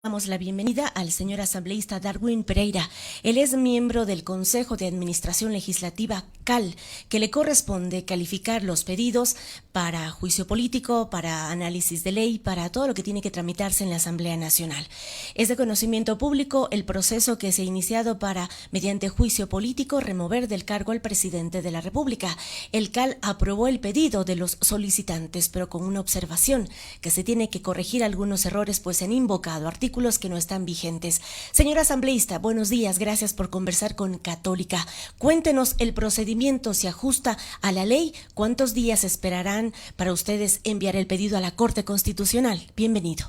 Damos la bienvenida al señor asambleísta Darwin Pereira. Él es miembro del Consejo de Administración Legislativa CAL, que le corresponde calificar los pedidos para juicio político, para análisis de ley, para todo lo que tiene que tramitarse en la Asamblea Nacional. Es de conocimiento público el proceso que se ha iniciado para, mediante juicio político, remover del cargo al presidente de la República. El CAL aprobó el pedido de los solicitantes, pero con una observación, que se tiene que corregir algunos errores, pues se han invocado artículos que no están vigentes. Señor asambleísta, buenos días, gracias por conversar con Católica. Cuéntenos, ¿el procedimiento se ajusta a la ley? ¿Cuántos días esperarán para ustedes enviar el pedido a la Corte Constitucional? Bienvenido.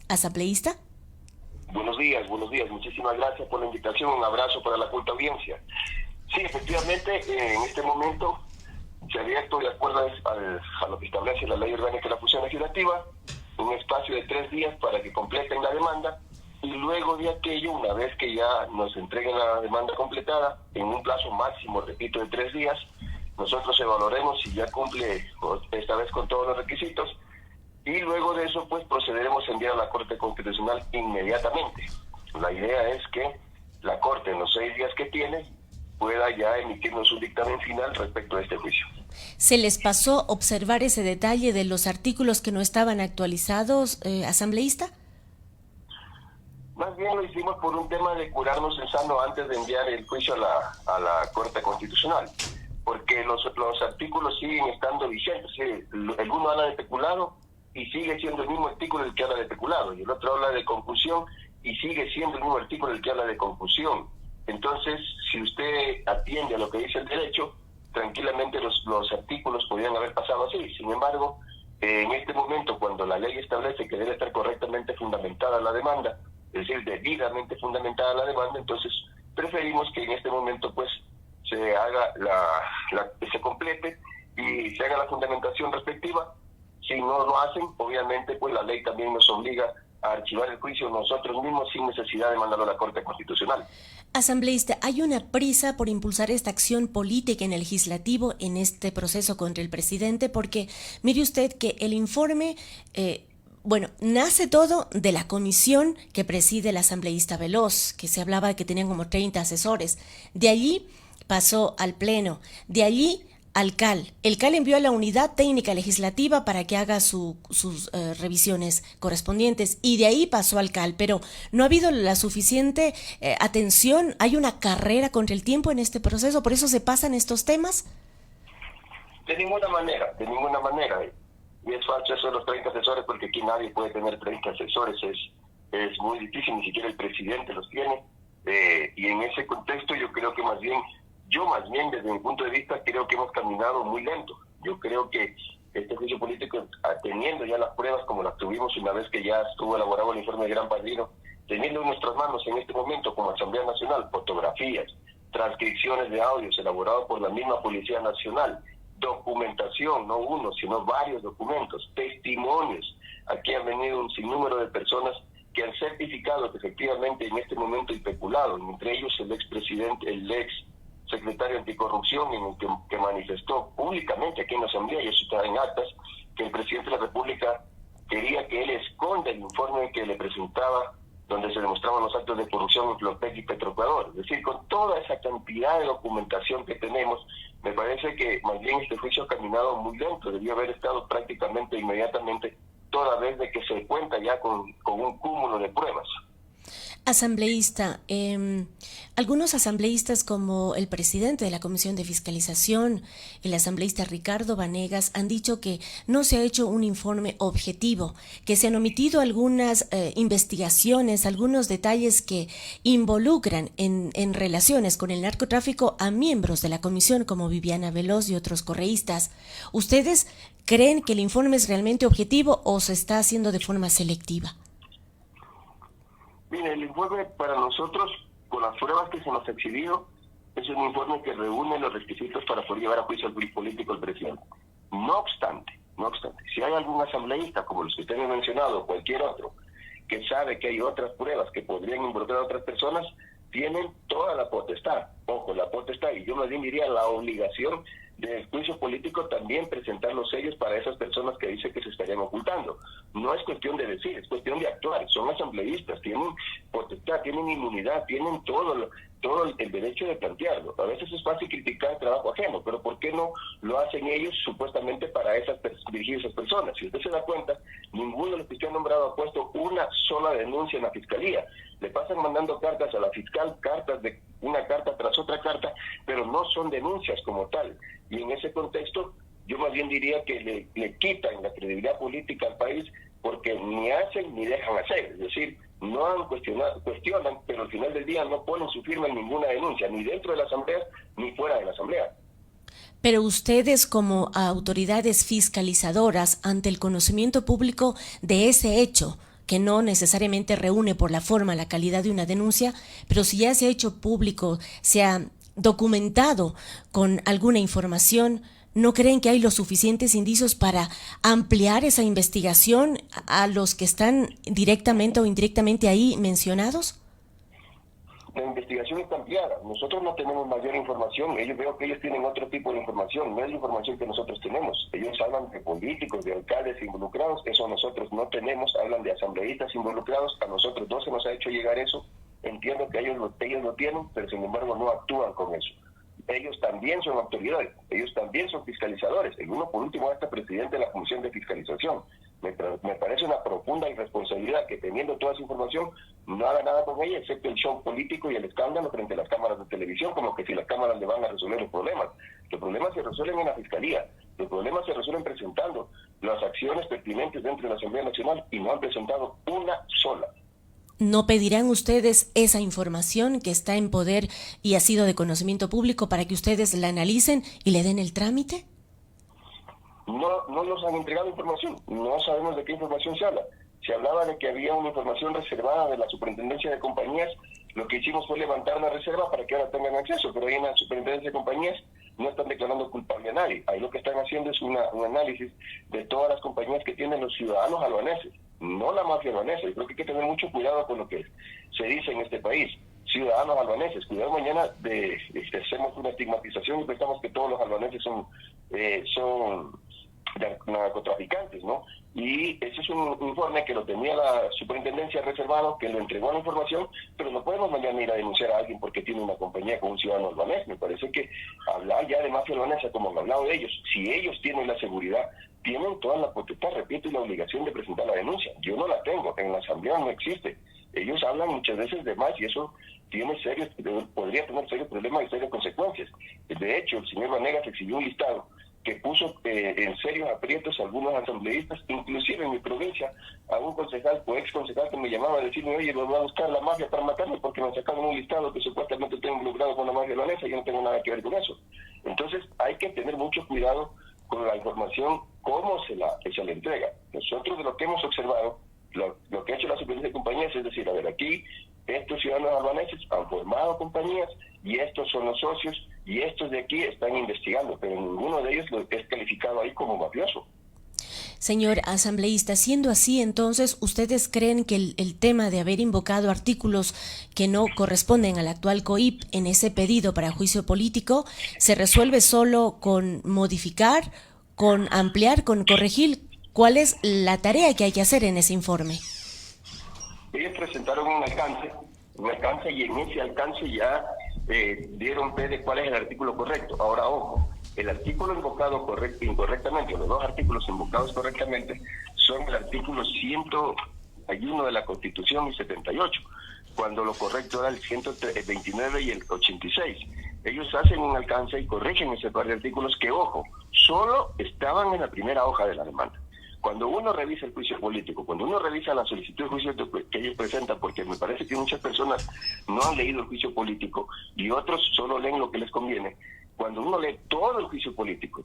¿Asambleísta? Buenos días, muchísimas gracias por la invitación, un abrazo para la culta audiencia. Sí, efectivamente, en este momento se ha abierto, de acuerdo a lo que establece la Ley Orgánica de la Función Legislativa, un espacio de 3 días para que completen la demanda, y luego de aquello, una vez que ya nos entreguen la demanda completada, en un plazo máximo, repito, de 3 días, nosotros evaluaremos si ya cumple, esta vez con todos los requisitos, y luego de eso, pues procederemos a enviar a la Corte Constitucional inmediatamente. La idea es que la Corte, en los 6 días que tiene, pueda ya emitirnos un dictamen final respecto a este juicio. ¿Se les pasó observar ese detalle de los artículos que no estaban actualizados, asambleísta? Más bien lo hicimos por un tema de curarnos en sano antes de enviar el juicio a la Corte Constitucional, porque los artículos siguen estando vigentes. El uno habla de peculado y sigue siendo el mismo artículo el que habla de peculado, y el otro habla de concusión y sigue siendo el mismo artículo el que habla de concusión. Entonces, si usted atiende a lo que dice el derecho, tranquilamente los artículos podrían haber pasado así. Sin embargo, en este momento, cuando la ley establece que debe estar correctamente fundamentada la demanda, es decir, debidamente fundamentada la demanda, entonces preferimos que en este momento pues se haga se complete y se haga la fundamentación respectiva. Si no lo hacen, obviamente pues la ley también nos obliga a archivar el juicio nosotros mismos sin necesidad de mandarlo a la Corte Constitucional. Asambleísta, ¿hay una prisa por impulsar esta acción política en el legislativo en este proceso contra el presidente? Porque mire usted que el informe, nace todo de la comisión que preside el asambleísta Veloz, que se hablaba de que tenían como 30 asesores. De allí pasó al Pleno, de allí al CAL. El CAL envió a la Unidad Técnica Legislativa para que haga sus revisiones correspondientes, y de ahí pasó al CAL, pero no ha habido la suficiente atención. Hay una carrera contra el tiempo en este proceso, por eso se pasan estos temas. De ninguna manera. Y es falso eso de los 30 asesores, porque aquí nadie puede tener 30 asesores, es muy difícil, ni siquiera el presidente los tiene, y en ese contexto yo creo que más bien, desde mi punto de vista, creo que hemos caminado muy lento. Yo creo que este juicio político, teniendo ya las pruebas como las tuvimos una vez que ya estuvo elaborado el informe de Gran Padrino, teniendo en nuestras manos en este momento como Asamblea Nacional fotografías, transcripciones de audios elaborados por la misma Policía Nacional, documentación, no uno, sino varios documentos, testimonios. Aquí han venido un sinnúmero de personas que han certificado que efectivamente en este momento hay peculado, entre ellos el ex secretario anticorrupción, en el que manifestó públicamente aquí en la Asamblea, y eso está en actas, que el presidente de la República quería que él esconda el informe que le presentaba, donde se demostraban los actos de corrupción en Flopec y Petroecuador. Es decir, con toda esa cantidad de documentación que tenemos, me parece que más bien este juicio ha caminado muy lento, debió haber estado prácticamente inmediatamente, toda vez de que se cuenta ya con un cúmulo de pruebas. Asambleísta, algunos asambleístas como el presidente de la Comisión de Fiscalización, el asambleísta Ricardo Vanegas, han dicho que no se ha hecho un informe objetivo, que se han omitido algunas investigaciones, algunos detalles que involucran en relaciones con el narcotráfico a miembros de la comisión como Viviana Veloz y otros correístas. ¿Ustedes creen que el informe es realmente objetivo o se está haciendo de forma selectiva? Mire, el informe para nosotros, con las pruebas que se nos ha exhibido, es un informe que reúne los requisitos para poder llevar a juicio al político al presidente. No obstante, si hay algún asambleísta, como los que usted me ha mencionado, o cualquier otro, que sabe que hay otras pruebas que podrían involucrar a otras personas, tienen toda la potestad, y yo más bien diría la obligación del juicio político también presentar los sellos para esas personas que dicen que se estarían ocultando. No es cuestión de decir, es cuestión de actuar. Son asambleístas, tienen potestad, tienen inmunidad, tienen todo el derecho de plantearlo. A veces es fácil criticar el trabajo ajeno, pero ¿por qué no lo hacen ellos supuestamente para dirigidas a esas personas? Si usted se da cuenta, ninguno de los que usted ha nombrado ha puesto una sola denuncia en la fiscalía. Le pasan mandando cartas a la fiscal, cartas de una carta tras otra carta, pero no son denuncias como tal. Y en ese contexto, yo más bien diría que le quitan la credibilidad política al país, porque ni hacen ni dejan hacer. Es decir, no han cuestionan, pero al final del día no ponen su firma en ninguna denuncia, ni dentro de la Asamblea, ni fuera de la Asamblea. Pero ustedes, como autoridades fiscalizadoras, ante el conocimiento público de ese hecho, que no necesariamente reúne por la forma la calidad de una denuncia, pero si ya se ha hecho público, se ha documentado con alguna información, ¿no creen que hay los suficientes indicios para ampliar esa investigación a los que están directamente o indirectamente ahí mencionados? La investigación está ampliada. Nosotros no tenemos mayor información. Veo que ellos tienen otro tipo de información. No es la información que nosotros tenemos. Ellos hablan de políticos, de alcaldes involucrados. Eso nosotros no tenemos. Hablan de asambleístas involucrados. A nosotros no se nos ha hecho llegar eso. Entiendo que ellos lo tienen, pero sin embargo no actúan con eso. Ellos también son autoridades. Ellos también son fiscalizadores. El uno, por último, hasta presidente de la Comisión de Fiscalización. Me parece una profunda irresponsabilidad que, teniendo toda esa información, no haga nada con ella, excepto el show político y el escándalo frente a las cámaras de televisión, como que si las cámaras le van a resolver los problemas. Los problemas se resuelven en la Fiscalía, los problemas se resuelven presentando las acciones pertinentes dentro de la Asamblea Nacional, y no han presentado una sola. ¿No pedirán ustedes esa información que está en poder y ha sido de conocimiento público para que ustedes la analicen y le den el trámite? No nos han entregado información, no sabemos de qué información se habla. Se hablaba de que había una información reservada de la Superintendencia de Compañías. Lo que hicimos fue levantar la reserva para que ahora tengan acceso, pero ahí en la Superintendencia de Compañías no están declarando culpable a nadie. Ahí lo que están haciendo es un análisis de todas las compañías que tienen los ciudadanos albaneses, no la mafia albanesa. Yo creo que hay que tener mucho cuidado con lo que se dice en este país. Ciudadanos albaneses, cuidado mañana de hacemos una estigmatización y pensamos que todos los albaneses son narcotraficantes, ¿no? Y ese es un informe que lo tenía la superintendencia reservado, que lo entregó la información, pero no podemos mañana ir a denunciar a alguien porque tiene una compañía con un ciudadano albanés. Me parece que hablar ya de mafia albanesa, como han hablado de ellos, si ellos tienen la seguridad, tienen toda la potestad, repito, y la obligación de presentar la denuncia. Yo no la tengo, en la Asamblea no existe. Ellos hablan muchas veces de más y eso podría tener serios problemas y serias consecuencias. De hecho, el señor Vanegas exhibió un listado que puso en serios aprietos a algunos asambleístas, inclusive en mi provincia, a un concejal o ex concejal que me llamaba a decirme: oye, me va a buscar la mafia para matarme porque me sacaron un listado que supuestamente tengo involucrado con la mafia albanesa y yo no tengo nada que ver con eso. Entonces hay que tener mucho cuidado con la información, cómo se le entrega. Nosotros, de lo que hemos observado, lo que ha hecho la Superintendencia de Compañías es decir, a ver, aquí estos ciudadanos albaneses han formado compañías y estos son los socios y estos de aquí están investigando, pero ninguno de ellos lo es calificado ahí como mafioso. Señor asambleísta, siendo así, entonces, ¿ustedes creen que el tema de haber invocado artículos que no corresponden al actual COIP en ese pedido para juicio político se resuelve solo con modificar, con ampliar, con corregir? ¿Cuál es la tarea que hay que hacer en ese informe? Ellos presentaron un alcance y en ese alcance ya dieron fe de cuál es el artículo correcto. Ahora, ojo, el artículo invocado incorrectamente, o los dos artículos invocados correctamente, son el artículo 101 de la Constitución y 78, cuando lo correcto era el 129 y el 86. Ellos hacen un alcance y corrigen ese par de artículos que, ojo, solo estaban en la primera hoja de la demanda. Cuando uno revisa el juicio político, cuando uno revisa la solicitud de juicio que ellos presentan, porque me parece que muchas personas no han leído el juicio político y otros solo leen lo que les conviene, cuando uno lee todo el juicio político,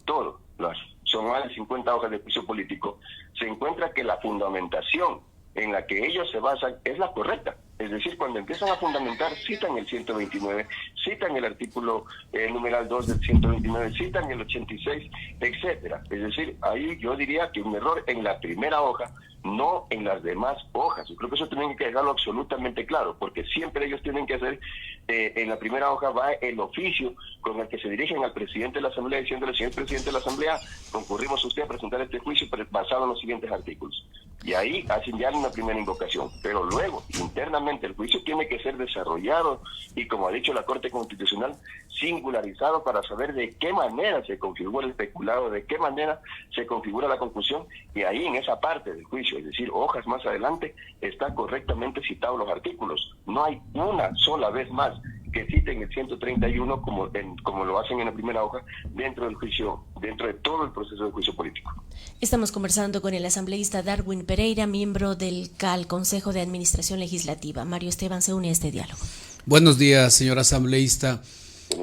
son más de 50 hojas de juicio político, se encuentra que la fundamentación en la que ellos se basan es la correcta. Es decir, cuando empiezan a fundamentar, citan el 129, citan el artículo numeral 2 del 129, citan el 86, etcétera. Es decir, ahí yo diría que un error en la primera hoja, no en las demás hojas. Yo creo que eso tienen que dejarlo absolutamente claro, porque siempre ellos tienen que hacer, en la primera hoja va el oficio con el que se dirigen al presidente de la Asamblea diciéndole: señor presidente de la Asamblea, concurrimos a usted a presentar este juicio basado en los siguientes artículos. Y ahí hacen ya una primera invocación, pero luego, internamente, el juicio tiene que ser desarrollado y, como ha dicho la Corte Constitucional, singularizado para saber de qué manera se configura el peculado, de qué manera se configura la conclusión, y ahí en esa parte del juicio, es decir, hojas más adelante, están correctamente citados los artículos. No hay una sola vez más que citen el 131 como lo hacen en la primera hoja dentro del juicio, dentro de todo el proceso de juicio político. Estamos conversando con el asambleísta Darwin Pereira, miembro del CAL, Consejo de Administración Legislativa. Mario Esteban se une a este diálogo. Buenos días, señor asambleísta.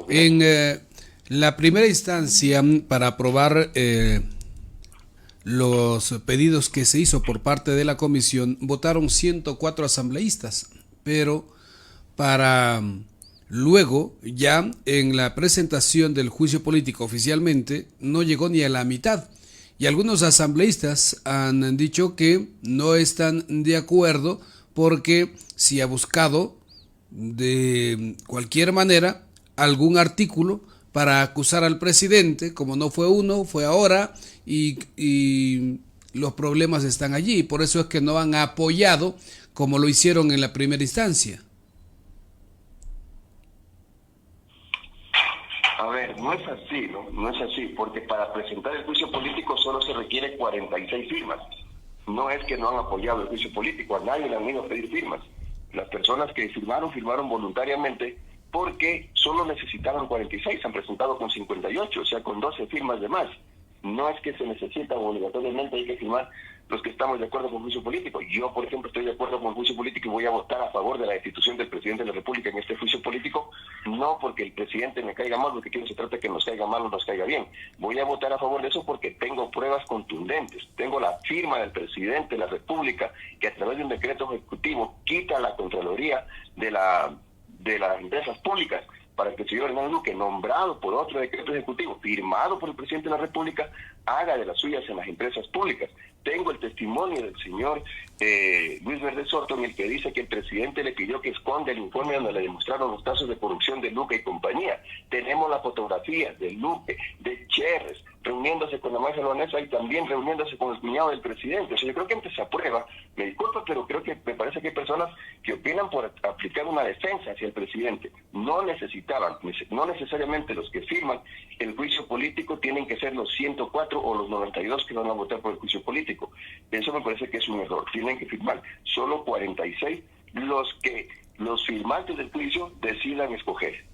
En la primera instancia, para aprobar los pedidos que se hizo por parte de la comisión, votaron 104 asambleístas, pero para luego, ya en la presentación del juicio político oficialmente, no llegó ni a la mitad. Y algunos asambleístas han dicho que no están de acuerdo porque se ha buscado de cualquier manera algún artículo para acusar al presidente, como no fue uno, fue ahora, y los problemas están allí. Por eso es que no han apoyado como lo hicieron en la primera instancia. A ver, no es así, ¿no? No es así, porque para presentar el juicio político solo se requiere 46 firmas. No es que no han apoyado el juicio político, a nadie le han ido a pedir firmas. Las personas que firmaron voluntariamente porque solo necesitaban 46, han presentado con 58, o sea, con 12 firmas de más. No es que se necesita obligatoriamente, hay que firmar los que estamos de acuerdo con el juicio político. Yo, por ejemplo, estoy de acuerdo con el juicio político y voy a votar a favor de la destitución del presidente de la República en este juicio político, no porque el presidente me caiga mal, porque aquí no se trata de que nos caiga mal o nos caiga bien. Voy a votar a favor de eso porque tengo pruebas contundentes. Tengo la firma del presidente de la República que a través de un decreto ejecutivo quita la Contraloría de las empresas públicas para que el señor Hernán Luque, nombrado por otro decreto ejecutivo, firmado por el presidente de la República, haga de las suyas en las empresas públicas. Tengo el testimonio del señor Luis Verde Soto, en el que dice que el presidente le pidió que esconda el informe donde le demostraron los casos de corrupción de Luque y compañía. Tenemos la fotografía de Luque, de Cherres, reuniéndose con la maestra Loanesa y también reuniéndose con el cuñado del presidente. O sea, yo creo que antes se aprueba, me disculpa, pero creo que me parece que hay personas que opinan por aplicar una defensa hacia el presidente. No necesariamente los que firman el juicio político tienen que ser los 104 o los 92 que van a votar por el juicio político. Eso me parece que es un error. Tienen que firmar solo 46 los que los firmantes del juicio decidan escoger.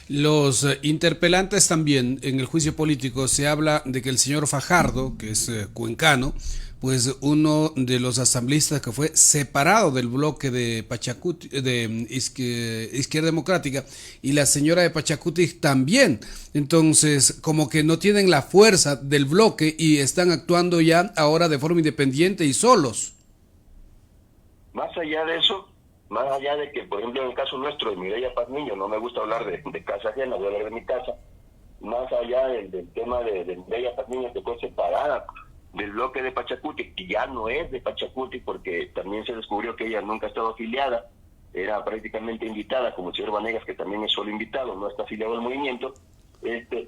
Los interpelantes también en el juicio político se habla de que el señor Fajardo, que es cuencano, pues uno de los asambleístas que fue separado del bloque de Pachacuti, de Izquierda Democrática, y la señora de Pachacuti también. Entonces, como que no tienen la fuerza del bloque y están actuando ya ahora de forma independiente y solos. Más allá de eso, más allá de que, por ejemplo, en el caso nuestro de Mireya Paz Niño, no me gusta hablar de casa ajena, voy a hablar de mi casa, más allá del tema de Mireya Paz Niño, que fue separada del bloque de Pachacuti, que ya no es de Pachacuti, porque también se descubrió que ella nunca ha estado afiliada, era prácticamente invitada, como el señor Vanegas, que también es solo invitado, no está afiliado al movimiento.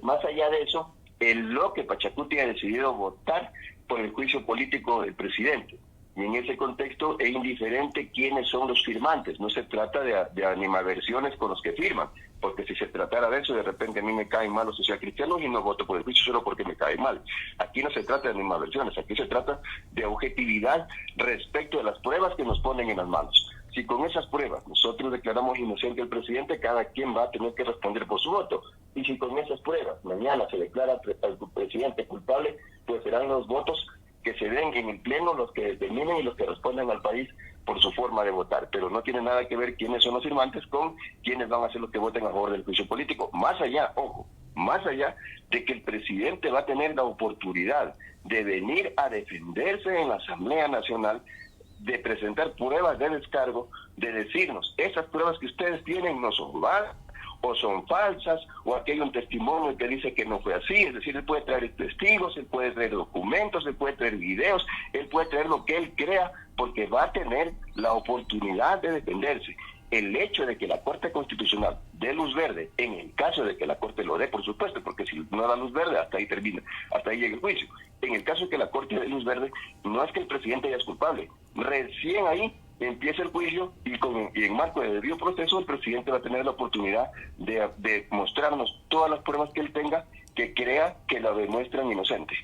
Más allá de eso, el bloque Pachacuti ha decidido votar por el juicio político del presidente. Y en ese contexto es indiferente quiénes son los firmantes. No se trata de animadversiones con los que firman, porque si se tratara de eso, de repente a mí me caen mal los socialcristianos y no voto por el juicio solo porque me cae mal. Aquí no se trata de animadversiones, aquí se trata de objetividad respecto de las pruebas que nos ponen en las manos. Si con esas pruebas nosotros declaramos inocente al presidente, cada quien va a tener que responder por su voto. Y si con esas pruebas mañana se declara al presidente culpable, pues serán los votos que se den en el pleno los que determinen y los que respondan al país por su forma de votar, pero no tiene nada que ver quiénes son los firmantes con quiénes van a ser los que voten a favor del juicio político. Más allá, ojo, más allá de que el presidente va a tener la oportunidad de venir a defenderse en la Asamblea Nacional de presentar pruebas de descargo, de decirnos, esas pruebas que ustedes tienen no son válidas, o son falsas, o aquí hay un testimonio que dice que no fue así. Es decir, él puede traer testigos, él puede traer documentos, él puede traer videos, él puede traer lo que él crea, porque va a tener la oportunidad de defenderse. El hecho de que la Corte Constitucional dé luz verde, en el caso de que la Corte lo dé, por supuesto, porque si no da luz verde, hasta ahí termina, hasta ahí llega el juicio. En el caso de que la Corte dé luz verde, no es que el presidente ya es culpable. Recién ahí empieza el juicio y en marco de debido proceso el presidente va a tener la oportunidad de mostrarnos todas las pruebas que él tenga que crea que la demuestran inocente.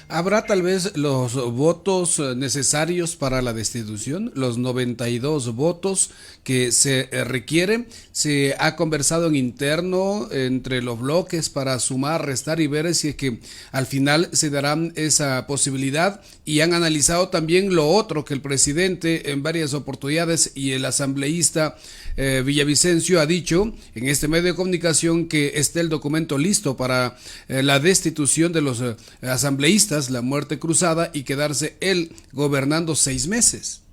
¿Habrá tal vez los votos necesarios para la destitución? Los 92 votos que se requieren. ¿Se ha conversado en interno entre los bloques para sumar, restar y ver si es que al final se dará esa posibilidad? Y han analizado también lo otro que el presidente en varias oportunidades y el asambleísta Villavicencio ha dicho en este medio de comunicación, que esté el documento listo para la destitución de los asambleístas, la muerte cruzada, y quedarse él gobernando 6 meses.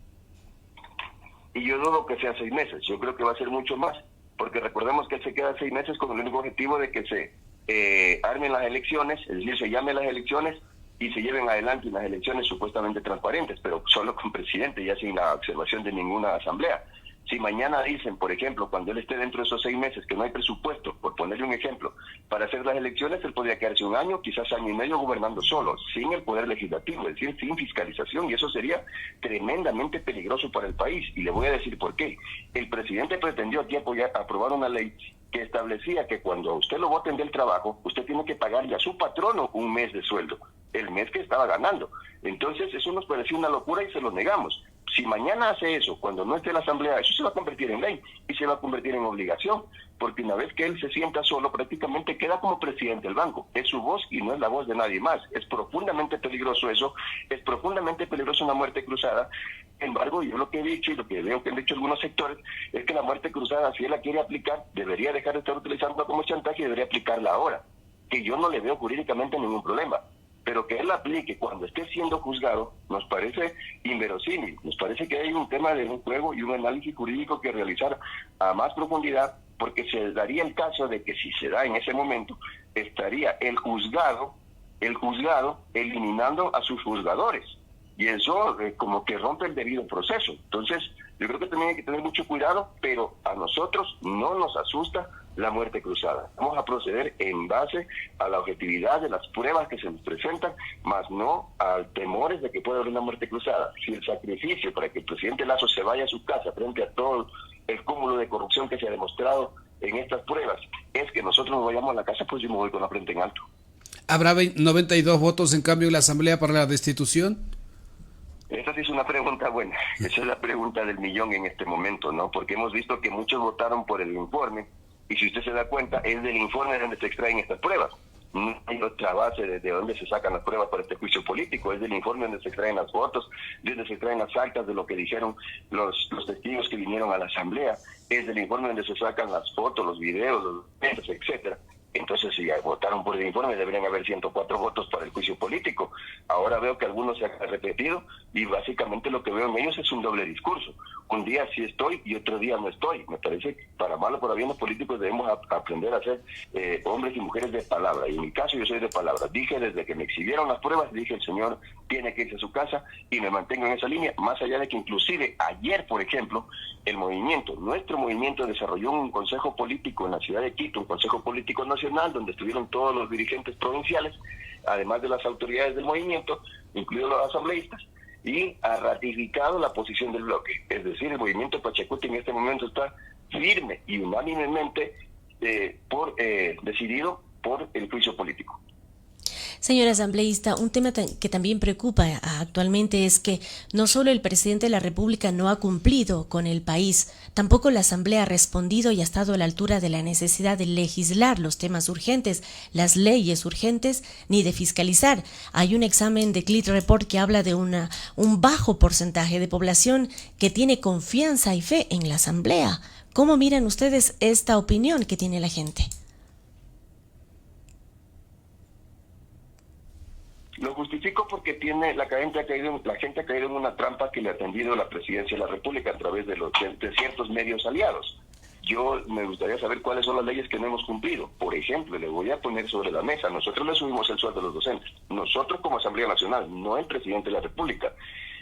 Y yo dudo que sea 6 meses, yo creo que va a ser mucho más, porque recordemos que él se queda 6 meses con el único objetivo de que se armen las elecciones, es decir, se llamen las elecciones y se lleven adelante unas elecciones supuestamente transparentes, pero solo con presidente, ya sin la observación de ninguna asamblea. Si mañana dicen, por ejemplo, cuando él esté dentro de esos 6 meses, que no hay presupuesto, por ponerle un ejemplo, para hacer las elecciones, él podría quedarse 1 año, quizás año y medio gobernando solo, sin el poder legislativo, es decir, sin fiscalización, y eso sería tremendamente peligroso para el país. Y le voy a decir por qué. El presidente pretendió aquí aprobar una ley que establecía que cuando a usted lo voten del trabajo, usted tiene que pagarle a su patrono 1 mes de sueldo, el mes que estaba ganando. Entonces, eso nos pareció una locura y se lo negamos. Si mañana hace eso, cuando no esté la asamblea, eso se va a convertir en ley y se va a convertir en obligación, porque una vez que él se sienta solo, prácticamente queda como presidente del banco. Es su voz y no es la voz de nadie más. Es profundamente peligroso eso, es profundamente peligroso una muerte cruzada. Sin embargo, yo lo que he dicho y lo que veo que han dicho algunos sectores es que la muerte cruzada, si él la quiere aplicar, debería dejar de estar utilizándola como chantaje y debería aplicarla ahora, que yo no le veo jurídicamente ningún problema. Pero que él la aplique cuando esté siendo juzgado nos parece inverosímil, nos parece que hay un tema de un juego y un análisis jurídico que realizar a más profundidad, porque se daría el caso de que si se da en ese momento, estaría el juzgado eliminando a sus juzgadores, y eso como que rompe el debido proceso. Entonces, yo creo que también hay que tener mucho cuidado, pero a nosotros no nos asusta la muerte cruzada. Vamos a proceder en base a la objetividad de las pruebas que se nos presentan, más no a temores de que pueda haber una muerte cruzada. Si el sacrificio para que el presidente Lasso se vaya a su casa frente a todo el cúmulo de corrupción que se ha demostrado en estas pruebas es que nosotros nos vayamos a la casa, pues yo me voy con la frente en alto. ¿Habrá 92 votos en cambio en la asamblea para la destitución? Esa sí es una pregunta buena. Esa es la pregunta del millón en este momento, ¿no? Porque hemos visto que muchos votaron por el informe, y si usted se da cuenta, es del informe donde se extraen estas pruebas. No hay otra base de dónde se sacan las pruebas para este juicio político. Es del informe donde se extraen las fotos, donde se extraen las actas de lo que dijeron los testigos que vinieron a la asamblea. Es del informe donde se sacan las fotos, los videos, los documentos, etcétera. Entonces, si votaron por el informe, deberían haber 104 votos para el juicio político. Ahora veo que algunos se han repetido y básicamente lo que veo en ellos es un doble discurso. Un día sí estoy y otro día no estoy. Me parece que para mal o para bien los políticos debemos aprender a ser hombres y mujeres de palabra. Y en mi caso yo soy de palabra. Dije desde que me exhibieron las pruebas, dije el señor tiene que irse a su casa y me mantengo en esa línea. Más allá de que inclusive ayer, por ejemplo, nuestro movimiento desarrolló un consejo político en la ciudad de Quito, un consejo político nacional donde estuvieron todos los dirigentes provinciales, además de las autoridades del movimiento, incluidos los asambleístas, y ha ratificado la posición del bloque. Es decir, el movimiento Pachacuti en este momento está firme y unánimemente decidido por el juicio político. Señor asambleísta, un tema que también preocupa actualmente es que no solo el presidente de la República no ha cumplido con el país, tampoco la Asamblea ha respondido y ha estado a la altura de la necesidad de legislar los temas urgentes, las leyes urgentes, ni de fiscalizar. Hay un examen de Clit Report que habla de un bajo porcentaje de población que tiene confianza y fe en la Asamblea. ¿Cómo miran ustedes esta opinión que tiene la gente? Lo justifico porque la gente ha caído en una trampa que le ha tendido la Presidencia de la República a través de ciertos medios aliados. Yo me gustaría saber cuáles son las leyes que no hemos cumplido. Por ejemplo, le voy a poner sobre la mesa, nosotros le subimos el sueldo a los docentes. Nosotros como Asamblea Nacional, no el Presidente de la República.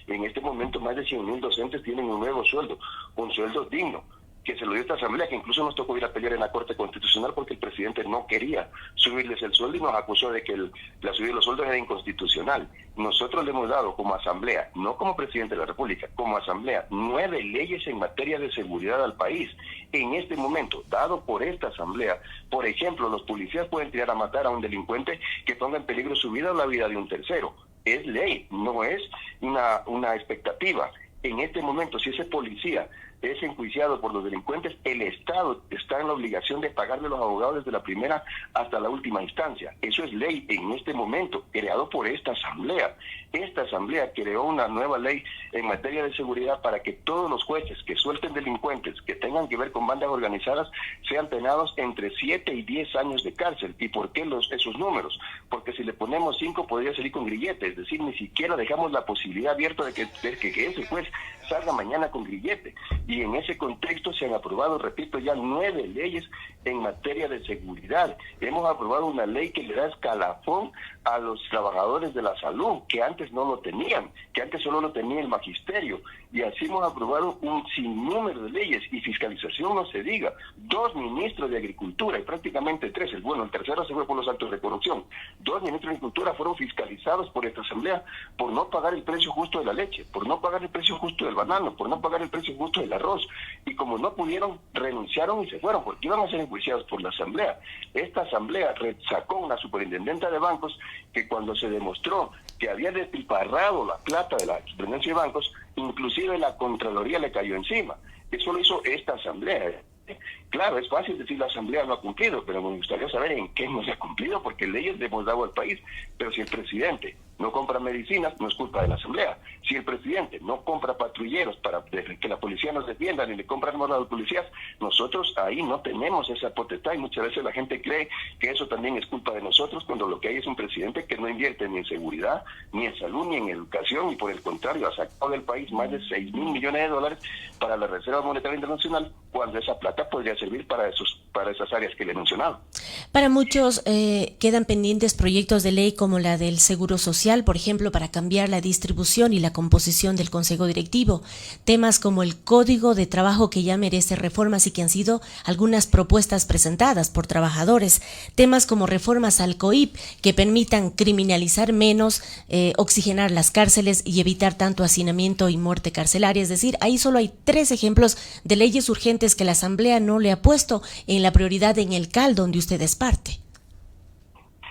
En este momento más de 100,000 docentes tienen un nuevo sueldo, un sueldo digno, que se lo dio esta Asamblea, que incluso nos tocó ir a pelear en la Corte Constitucional porque el presidente no quería subirles el sueldo y nos acusó de que la subida de los sueldos era inconstitucional. Nosotros le hemos dado como Asamblea, no como Presidente de la República, como Asamblea, 9 leyes en materia de seguridad al país. En este momento, dado por esta Asamblea, por ejemplo, los policías pueden tirar a matar a un delincuente que ponga en peligro su vida o la vida de un tercero. Es ley, no es una expectativa. En este momento, si ese policía es enjuiciado por los delincuentes, el Estado está en la obligación de pagarle a los abogados desde la primera hasta la última instancia. Eso es ley en este momento, creado por esta Asamblea. Esta Asamblea creó una nueva ley en materia de seguridad para que todos los jueces que suelten delincuentes que tengan que ver con bandas organizadas sean penados entre 7 y 10 años de cárcel. ¿Y por qué esos números? Porque si le ponemos 5 podría salir con grillete, es decir, ni siquiera dejamos la posibilidad abierta de que ese juez salga mañana con grillete. Y en ese contexto se han aprobado, repito, ya 9 leyes en materia de seguridad. Hemos aprobado una ley que le da escalafón a los trabajadores de la salud, que antes no lo tenían, que antes solo lo tenía el magisterio. Y así hemos aprobado un sinnúmero de leyes y fiscalización, no se diga. 2 ministros de Agricultura y prácticamente 3, el tercero se fue por los actos de corrupción. 2 ministros de Agricultura fueron fiscalizados por esta Asamblea por no pagar el precio justo de la leche, por no pagar el precio justo del banano, por no pagar el precio justo del arroz. Y como no pudieron, renunciaron y se fueron, porque iban a ser enjuiciados por la Asamblea. Esta Asamblea sacó una superintendenta de bancos que cuando se demostró que había despilfarrado la plata de la superintendencia de bancos, inclusive la Contraloría le cayó encima. Eso lo hizo esta Asamblea. Claro, es fácil decir la Asamblea no ha cumplido, pero me gustaría saber en qué no se ha cumplido, porque leyes le hemos dado al país. Pero si el presidente no compra medicinas, no es culpa de la Asamblea. Si el presidente no compra patrulleros para que la policía nos defienda, ni le compra armas a los policías, nosotros ahí no tenemos esa potestad, y muchas veces la gente cree que eso también es culpa de nosotros, cuando lo que hay es un presidente que no invierte ni en seguridad, ni en salud, ni en educación, y por el contrario ha sacado del país más de 6,000 millones de dólares para la Reserva Monetaria Internacional, cuando esa plata podría servir para esas áreas que le he mencionado. Para muchos quedan pendientes proyectos de ley como la del Seguro Social, por ejemplo, para cambiar la distribución y la composición del Consejo Directivo. Temas como el Código de Trabajo, que ya merece reformas y que han sido algunas propuestas presentadas por trabajadores. Temas como reformas al COIP, que permitan criminalizar menos, oxigenar las cárceles y evitar tanto hacinamiento y muerte carcelaria. Es decir, ahí solo hay 3 ejemplos de leyes urgentes que la Asamblea no le ha puesto en la prioridad en el CAL, donde usted es parte.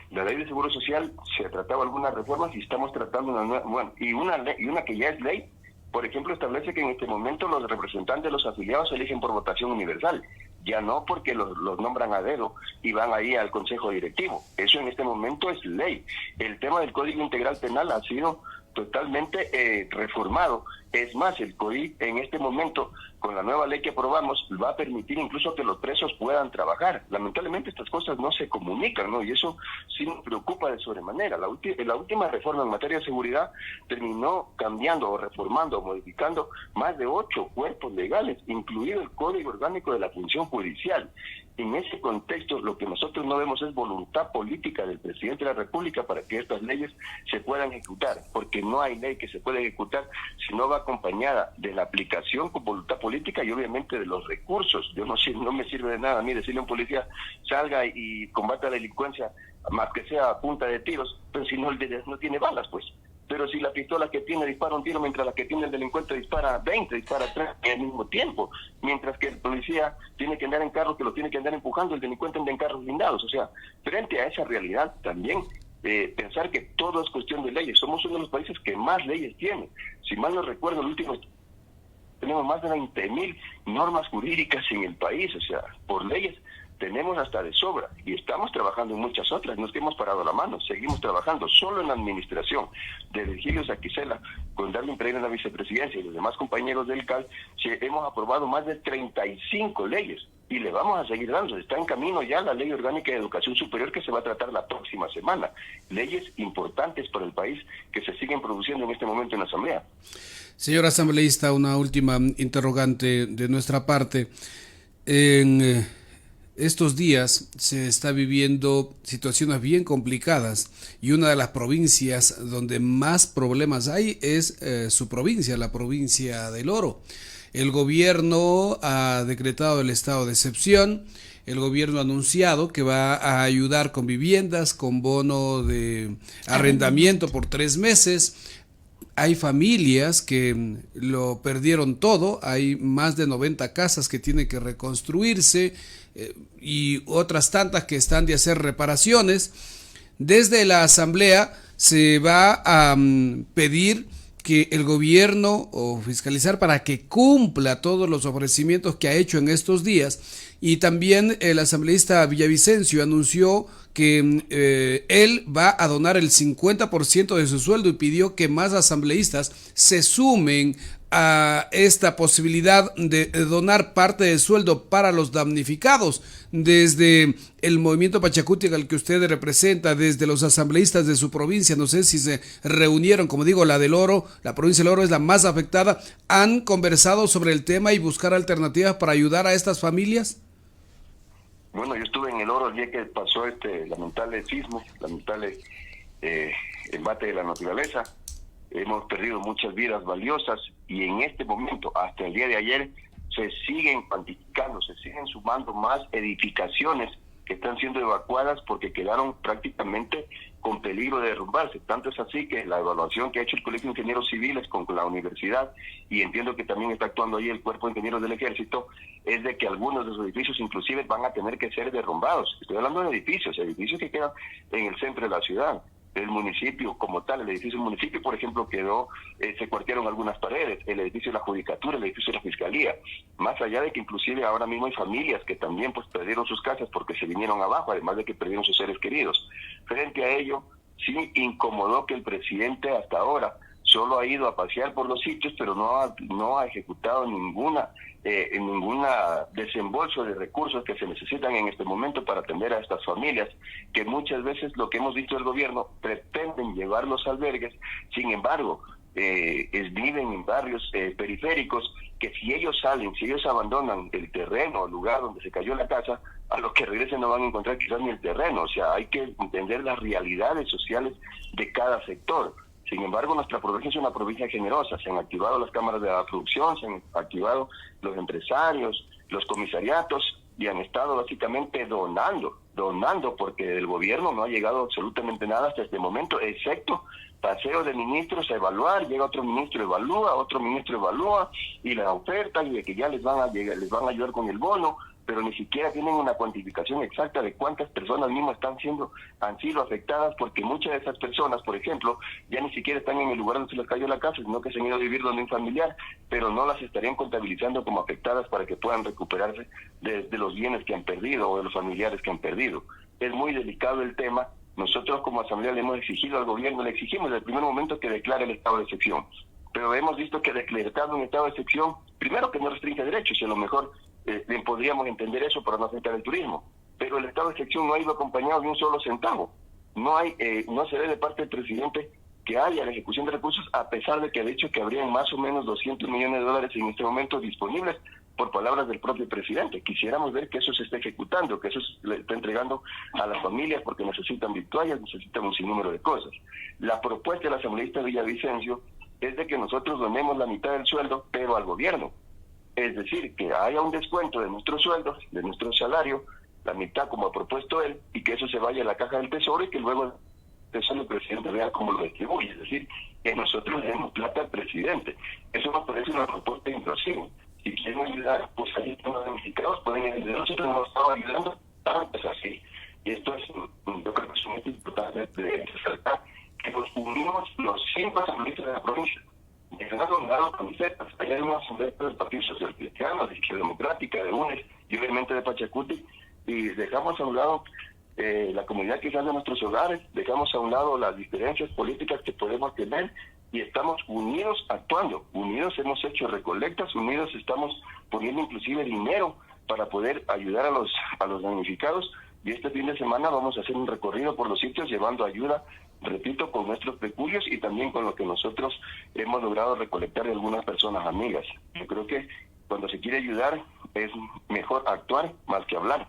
La ley de Seguro Social se ha tratado algunas reformas y estamos tratando una nueva, y una que ya es ley, por ejemplo, establece que en este momento los representantes de los afiliados se eligen por votación universal, ya no porque los nombran a dedo y van ahí al Consejo Directivo. Eso en este momento es ley. El tema del Código Integral Penal ha sido totalmente reformado. Es más, el COI en este momento, con la nueva ley que aprobamos, va a permitir incluso que los presos puedan trabajar. Lamentablemente estas cosas no se comunican, ¿no? Y eso sí nos preocupa de sobremanera. La última reforma en materia de seguridad terminó cambiando o reformando o modificando más de 8 cuerpos legales, incluido el Código Orgánico de la Función Judicial. En ese contexto, lo que nosotros no vemos es voluntad política del presidente de la República para que estas leyes se puedan ejecutar, porque no hay ley que se pueda ejecutar si no va acompañada de la aplicación con voluntad política y obviamente de los recursos. Yo no me sirve de nada a mí decirle a un policía salga y combata la delincuencia, más que sea a punta de tiros, pero si no tiene balas, pues. Pero si la pistola que tiene dispara un tiro, mientras la que tiene el delincuente dispara 20, dispara 3 al mismo tiempo, mientras que el policía tiene que andar en carros que lo tiene que andar empujando, el delincuente anda en carros blindados. O sea, frente a esa realidad también pensar que todo es cuestión de leyes. Somos uno de los países que más leyes tiene. Si mal no recuerdo, el último tenemos más de 20,000 normas jurídicas en el país, o sea, por leyes tenemos hasta de sobra y estamos trabajando en muchas otras, no es que hemos parado la mano, seguimos trabajando solo en la administración de Virgilio Saquicela, con Darwin Pereira en la vicepresidencia y los demás compañeros del CAL, hemos aprobado más de 35 leyes y le vamos a seguir dando. Está en camino ya la Ley Orgánica de Educación Superior que se va a tratar la próxima semana. Leyes importantes para el país que se siguen produciendo en este momento en la Asamblea. Señor asambleísta, una última interrogante de nuestra parte. En estos días se está viviendo situaciones bien complicadas y una de las provincias donde más problemas hay es su provincia, la provincia del Oro. El gobierno ha decretado el estado de excepción, el gobierno ha anunciado que va a ayudar con viviendas, con bono de arrendamiento por 3 meses. Hay familias que lo perdieron todo, hay más de 90 casas que tienen que reconstruirse y otras tantas que están de hacer reparaciones. Desde la asamblea se va a pedir que el gobierno o fiscalizar para que cumpla todos los ofrecimientos que ha hecho en estos días. Y también el asambleísta Villavicencio anunció que él va a donar el 50% de su sueldo y pidió que más asambleístas se sumen a esta posibilidad de donar parte del sueldo para los damnificados. Desde el movimiento Pachacuti al que usted representa, desde los asambleístas de su provincia, no sé si se reunieron, como digo, la del Oro, la provincia del Oro es la más afectada, ¿han conversado sobre el tema y buscar alternativas para ayudar a estas familias? Bueno, yo estuve en el Oro el día que pasó este lamentable sismo, lamentable embate de la naturaleza. Hemos perdido muchas vidas valiosas y en este momento, hasta el día de ayer, se siguen cuantificando, se siguen sumando más edificaciones que están siendo evacuadas porque quedaron prácticamente con peligro de derrumbarse. Tanto es así que la evaluación que ha hecho el Colegio de Ingenieros Civiles con la universidad, y entiendo que también está actuando ahí el Cuerpo de Ingenieros del Ejército, es de que algunos de los edificios inclusive van a tener que ser derrumbados. Estoy hablando de edificios que quedan en el centro de la ciudad. El municipio como tal, el edificio del municipio, por ejemplo, se cuartearon algunas paredes, el edificio de la Judicatura, el edificio de la Fiscalía, más allá de que inclusive ahora mismo hay familias que también pues perdieron sus casas porque se vinieron abajo, además de que perdieron sus seres queridos. Frente a ello, sí incomodó que el presidente hasta ahora solo ha ido a pasear por los sitios, pero no ha ejecutado ninguna desembolso de recursos que se necesitan en este momento para atender a estas familias, que muchas veces lo que hemos visto del gobierno pretenden llevar los albergues, sin embargo, viven en barrios periféricos que si ellos salen, si ellos abandonan el terreno, el lugar donde se cayó la casa, a los que regresen no van a encontrar quizás ni el terreno. O sea, hay que entender las realidades sociales de cada sector. Sin embargo, nuestra provincia es una provincia generosa. Se han activado las cámaras de la producción, se han activado los empresarios, los comisariatos y han estado básicamente donando porque del gobierno no ha llegado absolutamente nada hasta este momento, excepto paseo de ministros a evaluar, llega otro ministro evalúa y la oferta y de que ya les van a ayudar con el bono, pero ni siquiera tienen una cuantificación exacta de cuántas personas mismas han sido afectadas, porque muchas de esas personas, por ejemplo, ya ni siquiera están en el lugar donde se les cayó la casa, sino que se han ido a vivir donde un familiar, pero no las estarían contabilizando como afectadas para que puedan recuperarse de los bienes que han perdido o de los familiares que han perdido. Es muy delicado el tema. Nosotros como asamblea le hemos exigido al gobierno, le exigimos desde el primer momento que declare el estado de excepción, pero hemos visto que decretando un estado de excepción, primero que no restringe derechos, y a lo mejor podríamos entender eso para no afectar el turismo, pero el estado de excepción no ha ido acompañado de un solo centavo. No se ve de parte del presidente que haya la ejecución de recursos, a pesar de que ha dicho que habrían más o menos 200 millones de dólares en este momento disponibles, por palabras del propio presidente. Quisiéramos ver que eso se esté ejecutando, que eso se le está entregando a las familias porque necesitan victorias, necesitan un sinnúmero de cosas. La propuesta del asambleísta Villavicencio es de que nosotros donemos la mitad del sueldo, pero al gobierno. Es decir, que haya un descuento de nuestros sueldos, de nuestro salario, la mitad como ha propuesto él, y que eso se vaya a la caja del tesoro y que luego el presidente vea cómo lo distribuye. Es decir, que nosotros le demos plata al presidente. Eso nos parece una propuesta inclusiva. Si quieren ayudar, pues ahí están los damnificados, pueden ayudar. Nosotros nos estamos ayudando, tanto es así. Y esto es, yo creo que es muy importante de resaltar, que nos unimos los 5 asambleístas de la provincia. Han dado camisetas. Allá hay una asamblea del Partido Social Cristiano, de Izquierda Democrática, de UNES y obviamente de Pachacuti, y dejamos a un lado la comunidad que sale de nuestros hogares, dejamos a un lado las diferencias políticas que podemos tener y estamos unidos actuando. Unidos hemos hecho recolectas, unidos estamos poniendo inclusive dinero para poder ayudar a los damnificados, y este fin de semana vamos a hacer un recorrido por los sitios llevando ayuda, repito, con nuestros peculios y también con lo que nosotros hemos logrado recolectar de algunas personas amigas. Yo creo que cuando se quiere ayudar es mejor actuar más que hablar.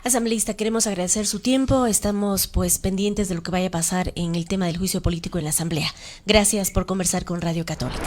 Asambleísta, queremos agradecer su tiempo. Estamos pues pendientes de lo que vaya a pasar en el tema del juicio político en la Asamblea. Gracias por conversar con Radio Católica.